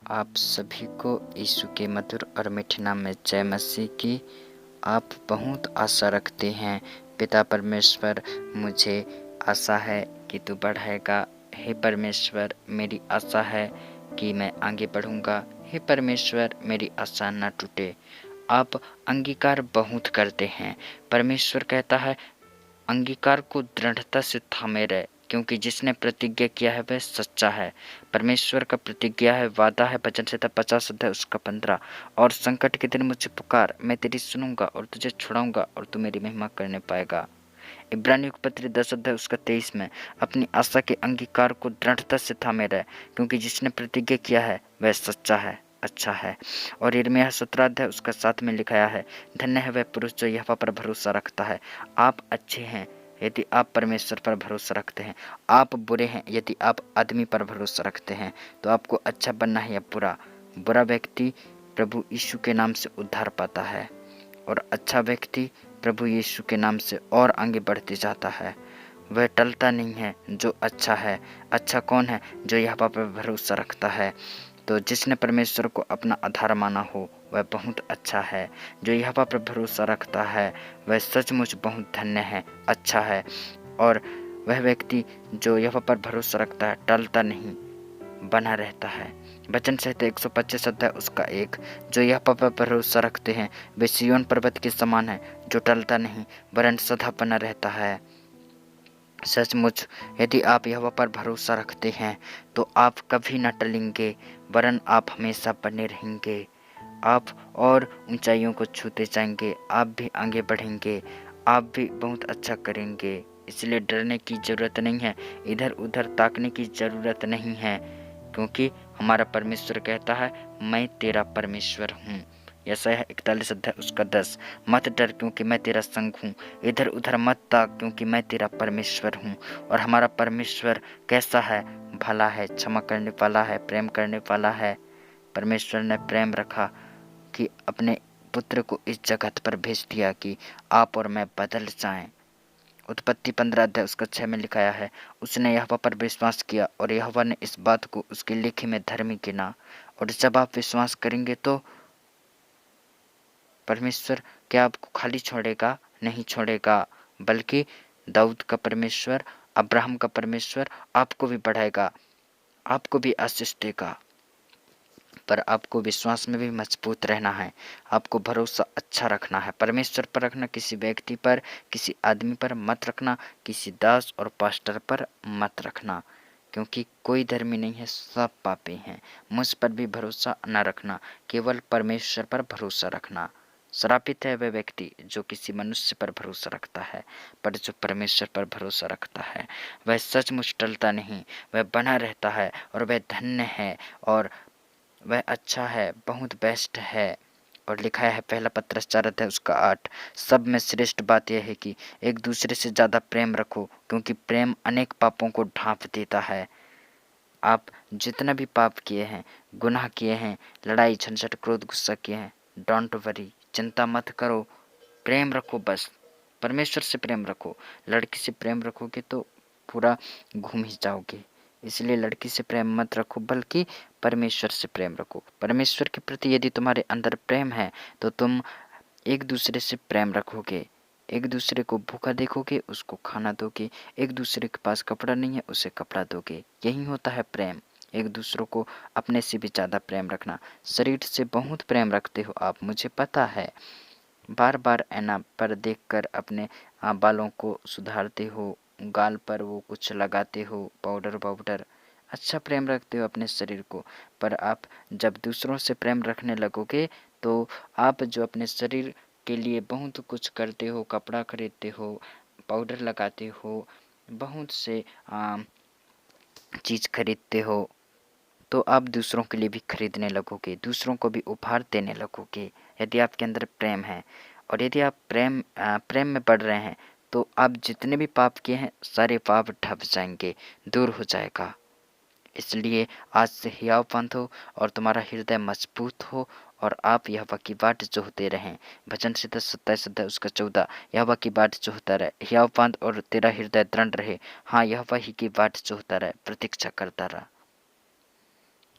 आप सभी को यीशु के मधुर और मीठे नाम में जय मसीह की। आप बहुत आशा रखते हैं पिता परमेश्वर, मुझे आशा है कि तू बढ़ाएगा। हे परमेश्वर, मेरी आशा है कि मैं आगे बढ़ूंगा। हे परमेश्वर, मेरी आशा न टूटे। आप अंगीकार बहुत करते हैं। परमेश्वर कहता है अंगीकार को दृढ़ता से थामे रहे, क्योंकि जिसने प्रतिज्ञा किया है वह सच्चा है। परमेश्वर का प्रतिज्ञा है, वादा है। वचन संहिता 50 अध्याय उसका 15। और संकट के दिन मुझे पुकार, मैं तेरी सुनूंगा और तुझे छुड़ाऊंगा और तू मेरी महिमा करने पाएगा। इब्रानियों की पत्री 10 अध्याय उसका 23 में अपनी आशा के अंगीकार को दृढ़ता से थामे रहे, क्योंकि जिसने प्रतिज्ञा किया है वह सच्चा है, अच्छा है। और यिर्मयाह 17 अध्याय उसका 7 में लिखाया है, धन्य है वह पुरुष जो यहोवा पर भरोसा रखता है। आप अच्छे हैं यदि आप परमेश्वर पर भरोसा रखते हैं। आप बुरे हैं यदि आप आदमी पर भरोसा रखते हैं। तो आपको अच्छा बनना है या बुरा। बुरा व्यक्ति प्रभु यीशु के नाम से उद्धार पाता है, और अच्छा व्यक्ति प्रभु यीशु के नाम से और आगे बढ़ते जाता है। वह टलता नहीं है जो अच्छा है। अच्छा कौन है? जो यहोवा पर भरोसा रखता है। तो जिसने परमेश्वर को अपना आधार माना हो वह बहुत अच्छा है। जो यहोवा पर भरोसा रखता है वह सचमुच बहुत धन्य है, अच्छा है। और वह व्यक्ति जो यहोवा पर भरोसा रखता है टलता नहीं, बना रहता है। वचन संहिता 125 अध्याय उसका 1। जो यहोवा पर भरोसा रखते हैं वे सिय्योन पर्वत के समान है, जो टलता नहीं वरन सदा बना रहता है। सचमुच यदि आप यहोवा पर भरोसा रखते हैं तो आप कभी न टलेंगे, वरन आप हमेशा बने रहेंगे। आप और ऊंचाइयों को छूते जाएंगे, आप भी आगे बढ़ेंगे, आप भी बहुत अच्छा करेंगे। इसलिए डरने की ज़रूरत नहीं है, इधर उधर ताकने की ज़रूरत नहीं है, क्योंकि हमारा परमेश्वर कहता है मैं तेरा परमेश्वर हूँ। यशायाह 41 अध्याय उसका 10। मत डर क्योंकि मैं तेरा संग हूँ, इधर उधर मत ताक क्योंकि मैं तेरा परमेश्वर हूँ। और हमारा परमेश्वर कैसा है? भला है, क्षमा करने वाला है, प्रेम करने वाला है। परमेश्वर ने प्रेम रखा कि अपने पुत्र को इस जगत पर भेज दिया कि आप और मैं बदल जाएं। उत्पत्ति 15 अध्याय उसका 6 में लिखाया है, उसने यहोवा पर विश्वास किया और यहोवा ने इस बात को उसकी लेखी में धर्मी गिना। और जब आप विश्वास करेंगे तो परमेश्वर क्या आपको खाली छोड़ेगा? नहीं छोड़ेगा, बल्कि दाऊद का परमेश्वर, अब्राहम का परमेश्वर आपको भी बढ़ाएगा, आपको भी आशीष देगा। पर आपको विश्वास में भी मजबूत रहना है। आपको भरोसा अच्छा रखना है, परमेश्वर पर रखना, किसी व्यक्ति पर, किसी आदमी पर मत रखना, किसी दास और पास्टर पर मत रखना, क्योंकि कोई धर्मी नहीं है, सब पापी हैं। मुझ पर भी भरोसा न रखना, केवल परमेश्वर पर भरोसा रखना। श्रापित है वह व्यक्ति जो किसी मनुष्य पर भरोसा रखता है, पर जो परमेश्वर पर भरोसा रखता है वह सचमुच टलता नहीं, वह बना रहता है, और वह धन्य है, और वह अच्छा है, बहुत बेस्ट है। और लिखा है पहला पत्रस 4 अध्याय उसका 8, सब में श्रेष्ठ बात यह है कि एक दूसरे से ज़्यादा प्रेम रखो, क्योंकि प्रेम अनेक पापों को ढांप देता है। आप जितना भी पाप किए हैं, गुनाह किए हैं, लड़ाई झंझट क्रोध गुस्सा किए हैं, डोंट वरी, चिंता मत करो, प्रेम रखो बस। परमेश्वर से प्रेम रखो। लड़की से प्रेम रखोगे तो पूरा घूम ही जाओगे। इसलिए लड़की से प्रेम मत रखो, बल्कि परमेश्वर से प्रेम रखो। परमेश्वर के प्रति यदि तुम्हारे अंदर प्रेम है तो तुम एक दूसरे से प्रेम रखोगे, एक दूसरे को भूखा देखोगे उसको खाना दोगे, एक दूसरे के पास कपड़ा नहीं है उसे कपड़ा दोगे। यही होता है प्रेम। एक दूसरों को अपने से भी ज़्यादा प्रेम रखना। शरीर से बहुत प्रेम रखते हो आप, मुझे पता है। बार बार ऐना पर देखकर अपने बालों को सुधारते हो, गाल पर वो कुछ लगाते हो, पाउडर वाउडर। अच्छा प्रेम रखते हो अपने शरीर को, पर आप जब दूसरों से प्रेम रखने लगोगे तो आप जो अपने शरीर के लिए बहुत कुछ करते हो, कपड़ा खरीदते हो, पाउडर लगाते हो, बहुत से चीज़ खरीदते हो, तो आप दूसरों के लिए भी खरीदने लगोगे, दूसरों को भी उपहार देने लगोगे, यदि आपके अंदर प्रेम है। और यदि आप प्रेम में बढ़ रहे हैं तो आप जितने भी पाप किए हैं सारे पाप ढप जाएंगे, दूर हो जाएगा। इसलिए आज से हियाव बंधो और तुम्हारा हृदय मजबूत हो, और आप यहोवा की बाट जोहते रहें। भजन संहिता 27 अध्याय उसका 14, यहोवा की बाट जोहता रहे, हियाव बांध और तेरा हृदय दृढ़ रहे। हाँ, यहोवा ही की बाट जोहता रहे, प्रतीक्षा करता रहा।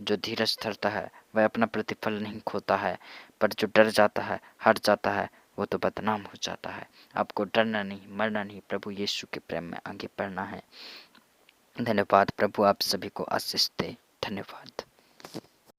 जो धीरज धरता है वह अपना प्रतिफल नहीं खोता है, पर जो डर जाता है, हट जाता है, वो तो बदनाम हो जाता है। आपको डरना नहीं, मरना नहीं, प्रभु यीशु के प्रेम में आगे बढ़ना है। धन्यवाद। प्रभु आप सभी को आशीष दे। धन्यवाद।